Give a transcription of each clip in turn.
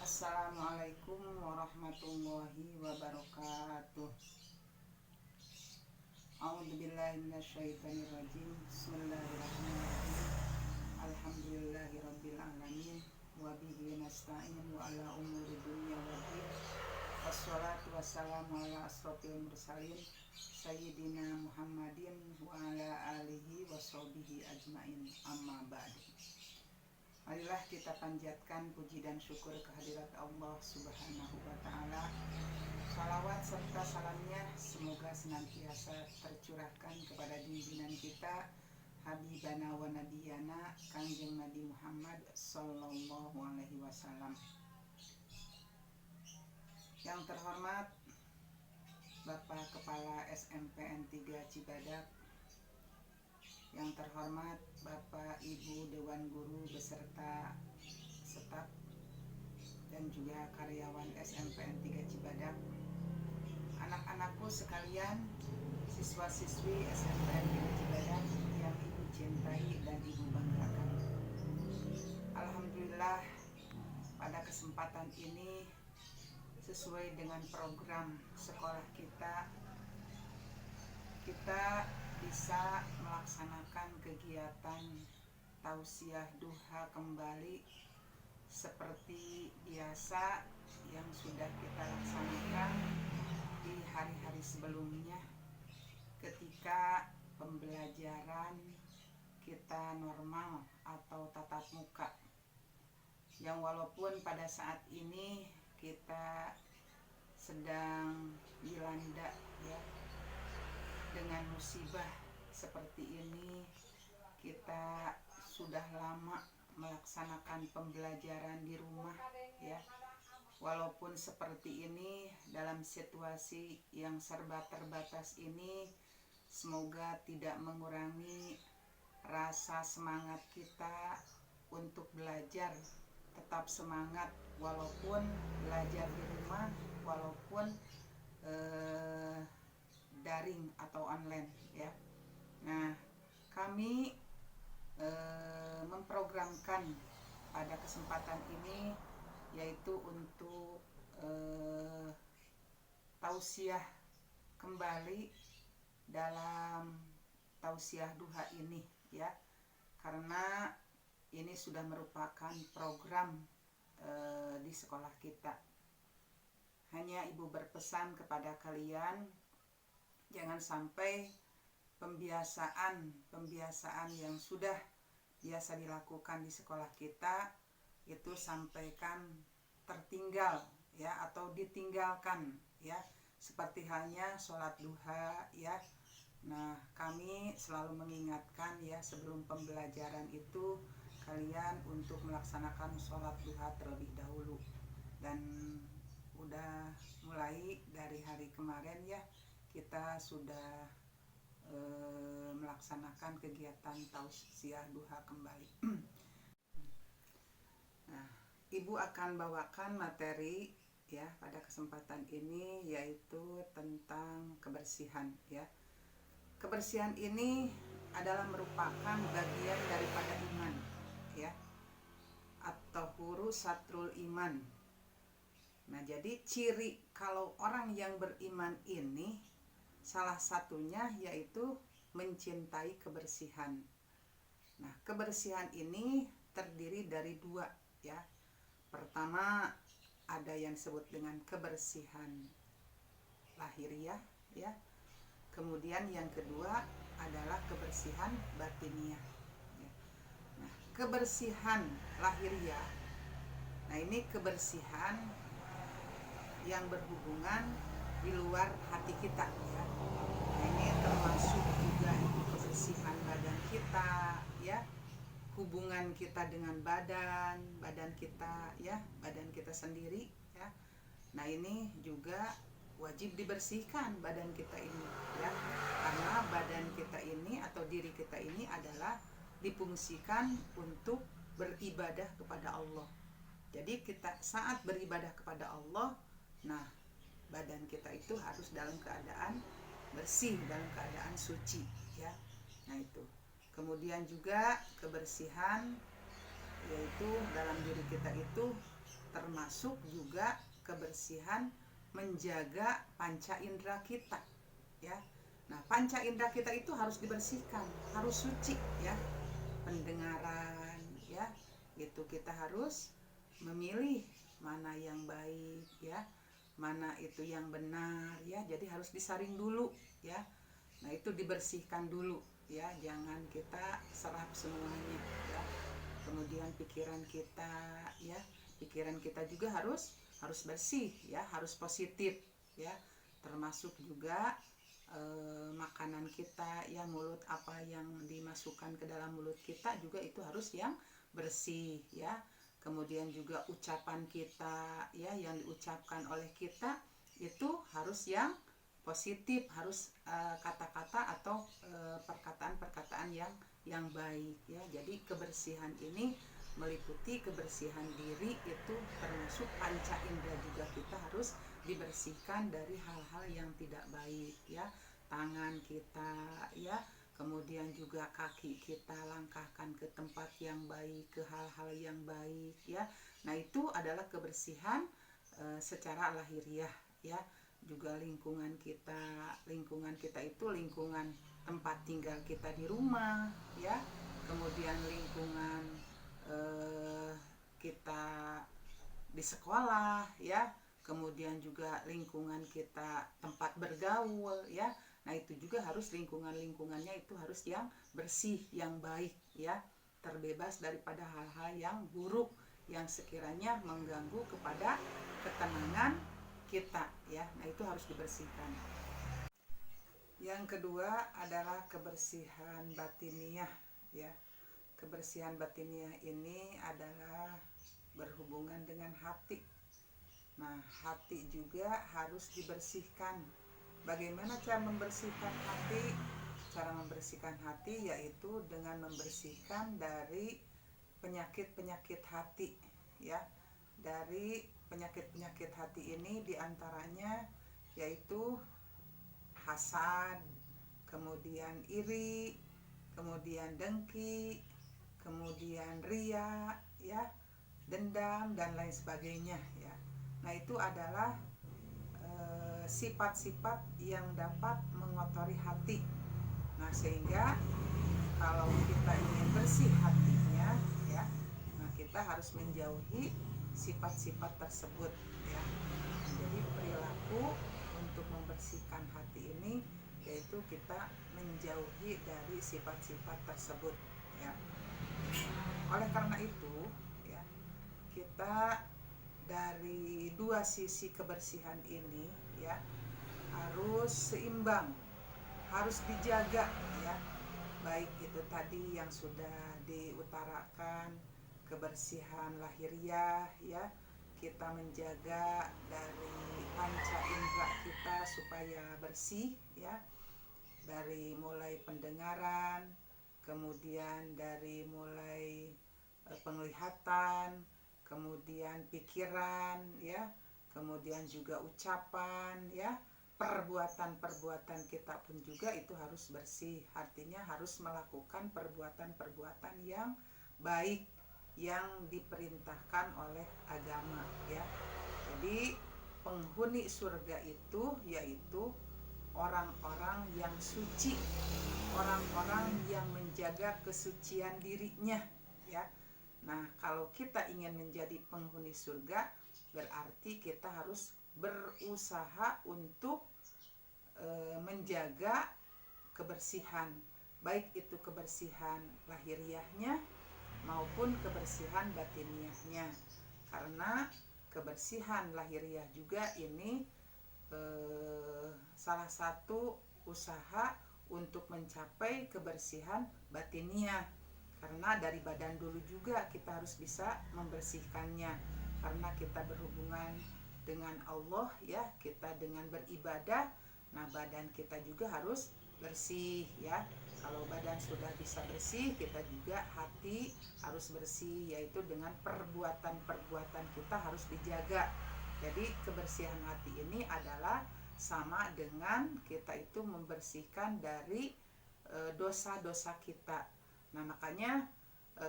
Assalamualaikum warahmatullahi wabarakatuh. A'udzubillahi minasyaitonirrajim. Bismillahirrahmanirrahim. Alhamdulillahirabbil alamin wa bihi nasta'in wa ala umuri dunya waddin. Wassalatu wassalamu ala asrofil mursalin sayyidina Muhammadin wa ala alihi washabihi ajmain. Amma ba'du. Marilah kita panjatkan puji dan syukur kehadirat Allah Subhanahu wa Ta'ala. Salawat serta salamnya semoga senantiasa tercurahkan kepada junjungan kita, Habibana wa Nabiyana, Kanjeng Nabi Muhammad Sallallahu Alaihi Wasallam. Yang terhormat Bapak Kepala SMPN 3 Cibadak, yang terhormat Bapak Ibu Dewan Guru beserta staf dan juga karyawan SMPN 3 Cibadak, anak-anakku sekalian, siswa-siswi SMPN 3 Cibadak yang Ibu cintai dan Ibu banggakan. Alhamdulillah, pada kesempatan ini sesuai dengan program sekolah kita bisa melaksanakan kegiatan tausiah duha kembali seperti biasa yang sudah kita laksanakan di hari-hari sebelumnya ketika pembelajaran kita normal atau tatap muka, yang walaupun pada saat ini kita sedang dilanda ya dengan musibah seperti ini. Kita sudah lama melaksanakan pembelajaran di rumah ya. Walaupun seperti ini, dalam situasi yang serba terbatas ini, semoga tidak mengurangi rasa semangat kita untuk belajar. Tetap semangat walaupun belajar di rumah, walaupun daring atau online ya. Nah, kami memprogramkan pada kesempatan ini yaitu untuk tausiah kembali dalam tausiah duha ini ya, karena ini sudah merupakan program di sekolah kita. Hanya Ibu berpesan kepada kalian, jangan sampai pembiasaan yang sudah biasa dilakukan di sekolah kita itu sampaikan tertinggal ya, atau ditinggalkan ya, seperti halnya sholat duha ya. Nah, kami selalu mengingatkan ya, sebelum pembelajaran itu kalian untuk melaksanakan sholat duha terlebih dahulu. Dan udah mulai dari hari kemarin ya, kita sudah melaksanakan kegiatan tausiah duha kembali. Nah, Ibu akan bawakan materi ya pada kesempatan ini, yaitu tentang kebersihan ya. Kebersihan ini adalah merupakan bagian daripada iman ya, atau huruf satrul iman. Nah, jadi ciri kalau orang yang beriman ini salah satunya yaitu mencintai kebersihan. Nah, kebersihan ini terdiri dari dua ya. Pertama, ada yang disebut dengan kebersihan lahiriah ya. Kemudian yang kedua adalah kebersihan batiniah ya. Nah, kebersihan lahiriah, nah ini kebersihan yang berhubungan di luar hati kita ya. Nah, ini termasuk juga kebersihan badan kita ya, hubungan kita dengan badan kita ya, badan kita sendiri ya. Nah ini juga wajib dibersihkan badan kita ini ya, karena badan kita ini atau diri kita ini adalah difungsikan untuk beribadah kepada Allah. Jadi kita saat beribadah kepada Allah, nah badan kita itu harus dalam keadaan bersih, dalam keadaan suci ya. Nah itu. Kemudian juga kebersihan, yaitu dalam diri kita itu termasuk juga kebersihan menjaga panca indera kita ya. Nah panca indera kita itu harus dibersihkan, harus suci ya. Pendengaran ya, itu kita harus memilih mana yang baik ya, mana itu yang benar ya. Jadi harus disaring dulu ya. Nah itu dibersihkan dulu ya, jangan kita serap semuanya ya. Kemudian pikiran kita ya, pikiran kita juga harus bersih ya, harus positif ya. Termasuk juga makanan kita ya, mulut, apa yang dimasukkan ke dalam mulut kita juga itu harus yang bersih ya. Kemudian juga ucapan kita ya, yang diucapkan oleh kita itu harus yang positif, harus kata-kata atau perkataan-perkataan yang baik ya. Jadi kebersihan ini meliputi kebersihan diri, itu termasuk panca indera juga kita harus dibersihkan dari hal-hal yang tidak baik ya. Tangan kita ya, kemudian juga kaki kita langkahkan ke tempat yang baik, ke hal-hal yang baik ya. Nah itu adalah kebersihan secara lahiriah ya. Juga lingkungan kita itu lingkungan tempat tinggal kita di rumah ya. Kemudian lingkungan kita di sekolah ya. Kemudian juga lingkungan kita tempat bergaul ya. Nah itu juga harus lingkungannya itu harus yang bersih, yang baik ya, terbebas daripada hal-hal yang buruk yang sekiranya mengganggu kepada ketenangan kita ya. Nah itu harus dibersihkan. Yang kedua adalah kebersihan batiniah ya. Kebersihan batiniah ini adalah berhubungan dengan hati. Nah hati juga harus dibersihkan. Bagaimana cara membersihkan hati? Cara membersihkan hati yaitu dengan membersihkan dari penyakit-penyakit hati ya. Dari penyakit-penyakit hati ini diantaranya yaitu hasad, kemudian iri, kemudian dengki, kemudian ria ya, dendam dan lain sebagainya ya. Nah itu adalah sifat-sifat yang dapat mengotori hati. Nah sehingga kalau kita ingin bersih hatinya ya, nah kita harus menjauhi sifat-sifat tersebut ya. Jadi perilaku untuk membersihkan hati ini yaitu kita menjauhi dari sifat-sifat tersebut ya. Oleh karena itu ya, kita dari dua sisi kebersihan ini ya harus seimbang, harus dijaga ya. Baik itu tadi yang sudah diutarakan, kebersihan lahiriah ya, kita menjaga dari panca indera kita supaya bersih ya, dari mulai pendengaran, kemudian dari mulai penglihatan, kemudian pikiran ya, kemudian juga ucapan ya, perbuatan-perbuatan kita pun juga itu harus bersih. Artinya harus melakukan perbuatan-perbuatan yang baik yang diperintahkan oleh agama ya. Jadi penghuni surga itu yaitu orang-orang yang suci, orang-orang yang menjaga kesucian dirinya ya. Nah kalau kita ingin menjadi penghuni surga, berarti kita harus berusaha untuk menjaga kebersihan, baik itu kebersihan lahiriahnya maupun kebersihan batiniahnya. Karena kebersihan lahiriah juga ini salah satu usaha untuk mencapai kebersihan batiniah. Karena dari badan dulu juga kita harus bisa membersihkannya, karena kita berhubungan dengan Allah ya, kita dengan beribadah. Nah, badan kita juga harus bersih ya. Kalau badan sudah bisa bersih, kita juga hati harus bersih, yaitu dengan perbuatan-perbuatan kita harus dijaga. Jadi kebersihan hati ini adalah sama dengan kita itu membersihkan dari dosa-dosa kita. Nah, makanya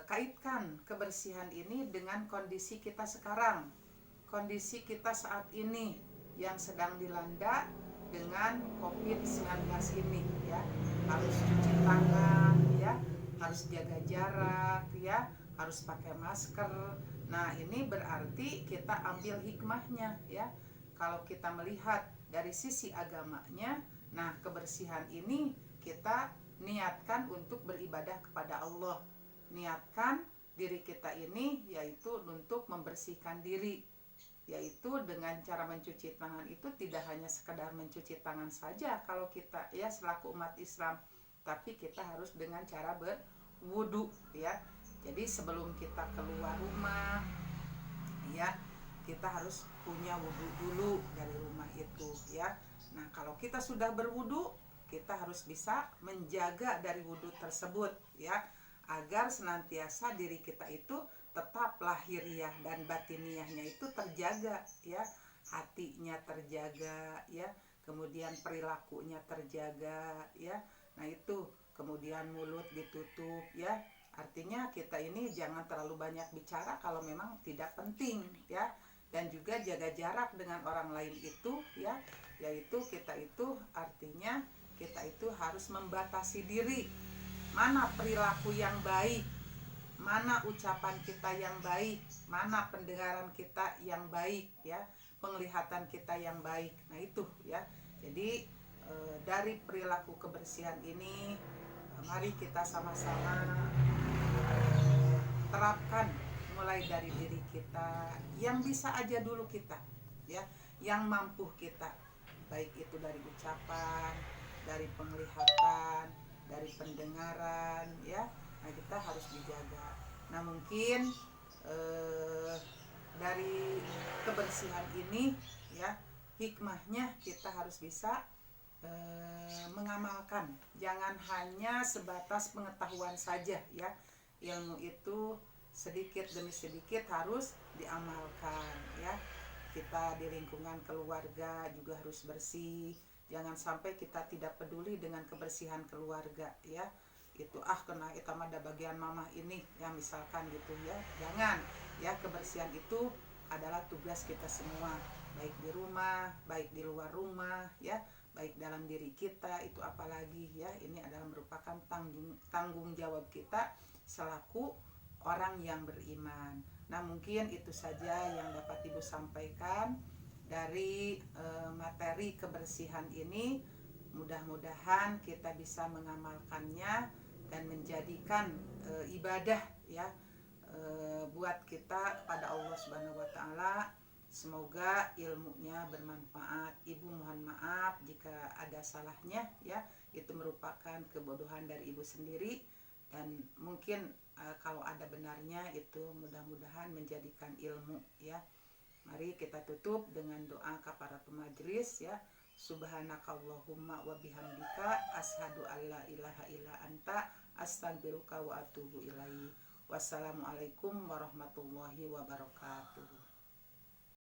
kaitkan kebersihan ini dengan kondisi kita sekarang. Kondisi kita saat ini yang sedang dilanda dengan COVID-19 ini ya. Harus cuci tangan ya, harus jaga jarak ya, harus pakai masker. Nah, ini berarti kita ambil hikmahnya ya. Kalau kita melihat dari sisi agamanya, nah kebersihan ini kita niatkan untuk beribadah kepada Allah. Niatkan diri kita ini yaitu untuk membersihkan diri, yaitu dengan cara mencuci tangan itu tidak hanya sekedar mencuci tangan saja kalau kita ya selaku umat Islam, tapi kita harus dengan cara berwudu ya. Jadi sebelum kita keluar rumah ya, kita harus punya wudu dulu dari rumah itu ya. Nah, kalau kita sudah berwudu, kita harus bisa menjaga dari wudu tersebut ya, agar senantiasa diri kita itu tetap lahiriah dan batiniahnya itu terjaga ya, hatinya terjaga ya, kemudian perilakunya terjaga ya. Nah, itu kemudian mulut ditutup ya, artinya kita ini jangan terlalu banyak bicara kalau memang tidak penting ya, dan juga jaga jarak dengan orang lain itu ya, yaitu kita itu artinya kita itu harus membatasi diri. Mana perilaku yang baik, mana ucapan kita yang baik, mana pendengaran kita yang baik ya, penglihatan kita yang baik. Nah, itu ya. Jadi dari perilaku kebersihan ini, mari kita sama-sama terapkan mulai dari diri kita yang bisa aja dulu kita ya, yang mampu kita, baik itu dari ucapan, dari penglihatan, dari pendengaran ya. Nah, kita harus dijaga. Nah, mungkin dari kebersihan ini ya, hikmahnya kita harus bisa mengamalkan, jangan hanya sebatas pengetahuan saja ya. Ilmu itu sedikit demi sedikit harus diamalkan ya. Kita di lingkungan keluarga juga harus bersih. Jangan sampai kita tidak peduli dengan kebersihan keluarga ya. Itu kena itu ada bagian mamah ini yang misalkan gitu ya. Jangan ya, kebersihan itu adalah tugas kita semua, baik di rumah, baik di luar rumah ya, baik dalam diri kita itu apalagi ya. Ini adalah merupakan tanggung jawab kita selaku orang yang beriman. Nah, mungkin itu saja yang dapat Ibu sampaikan dari materi kebersihan ini. Mudah-mudahan kita bisa mengamalkannya dan menjadikan ibadah ya buat kita kepada Allah Subhanahu wa taala. Semoga ilmunya bermanfaat. Ibu mohon maaf jika ada salahnya ya, itu merupakan kebodohan dari Ibu sendiri, dan mungkin kalau ada benarnya itu mudah-mudahan menjadikan ilmu ya. Mari kita tutup dengan doa kafaratul majelis ya. Subhanakallahumma wa bihamdika asyhadu alla ilaha illa anta astaghfiruka wa atubu ilaik. Wassalamualaikum warahmatullahi wabarakatuh.